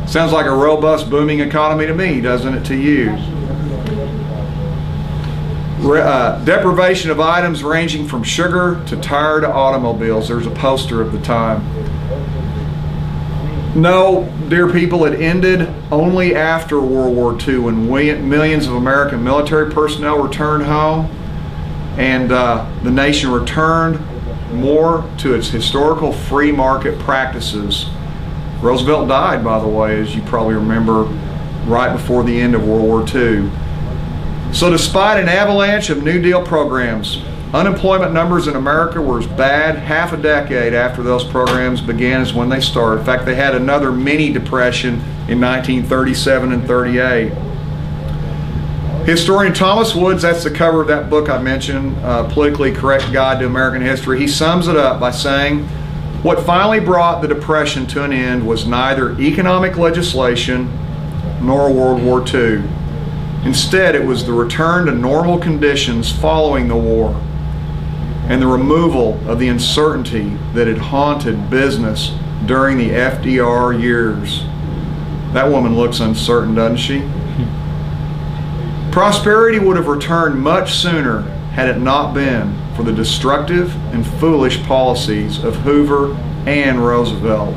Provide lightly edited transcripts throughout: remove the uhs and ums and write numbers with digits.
Sounds like a robust, booming economy to me, doesn't it to you? Deprivation of items ranging from sugar to tire to automobiles. There's a poster of the time. No, dear people, it ended only after World War II when millions of American military personnel returned home and the nation returned more to its historical free market practices. Roosevelt died, by the way, as you probably remember, right before the end of World War II. So despite an avalanche of New Deal programs, unemployment numbers in America were as bad half a decade after those programs began as when they started. In fact, they had another mini depression in 1937 and 38. Historian Thomas Woods, that's the cover of that book I mentioned, Politically Correct Guide to American History, he sums it up by saying, what finally brought the Depression to an end was neither economic legislation nor World War II. Instead, it was the return to normal conditions following the war and the removal of the uncertainty that had haunted business during the FDR years. That woman looks uncertain, doesn't she? Prosperity would have returned much sooner had it not been for the destructive and foolish policies of Hoover and Roosevelt.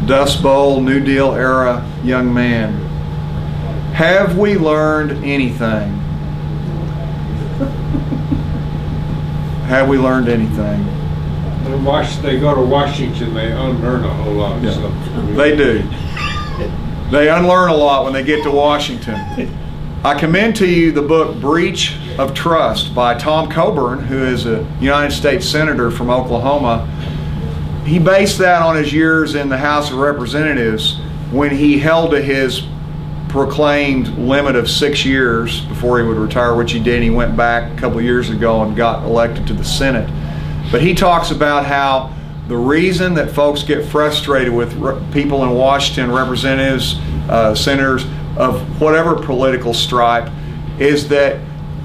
Dust Bowl, New Deal era young man. Have we learned anything? Have we learned anything? They go to Washington, they unlearn a whole lot of stuff. They do. They unlearn a lot when they get to Washington. I commend to you the book Breach of Trust by Tom Coburn, who is a United States Senator from Oklahoma. He based that on his years in the House of Representatives when he held to his proclaimed limit of 6 years before he would retire, which he did. He went back a couple of years ago and got elected to the Senate. But he talks about how the reason that folks get frustrated with people in Washington, representatives, senators of whatever political stripe, is that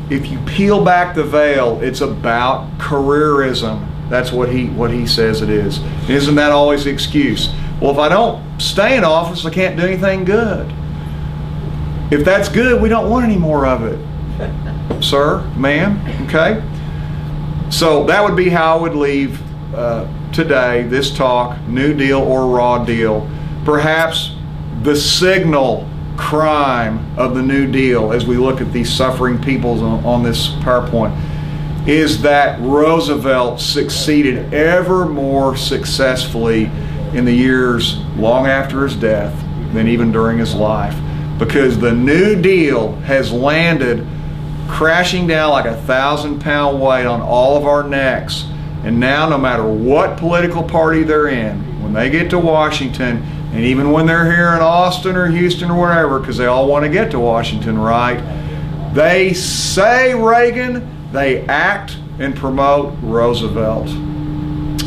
if you peel back the veil, it's about careerism. That's what he says it is. Isn't that always the excuse? Well, if I don't stay in office, I can't do anything good. If that's good, we don't want any more of it. Sir, ma'am, okay? So that would be how I would leave today, this talk, New Deal or Raw Deal. Perhaps the signal crime of the New Deal, as we look at these suffering peoples on this PowerPoint, is that Roosevelt succeeded ever more successfully in the years long after his death than even during his life, because the New Deal has landed crashing down like a 1,000-pound weight on all of our necks. And now, no matter what political party they're in, when they get to Washington, and even when they're here in Austin or Houston or wherever, because they all want to get to Washington, right? They say Reagan, they act and promote Roosevelt.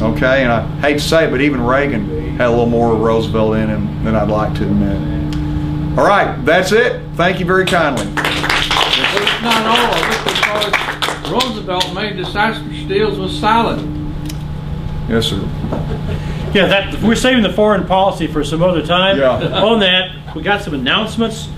Okay, and I hate to say it, but even Reagan had a little more of Roosevelt in him than I'd like to admit. All right, that's it. Thank you very kindly. It's not all of it, because Roosevelt made disastrous deals with silent. Yes, sir. Yeah, we're saving the foreign policy for some other time. Yeah. On that, we got some announcements.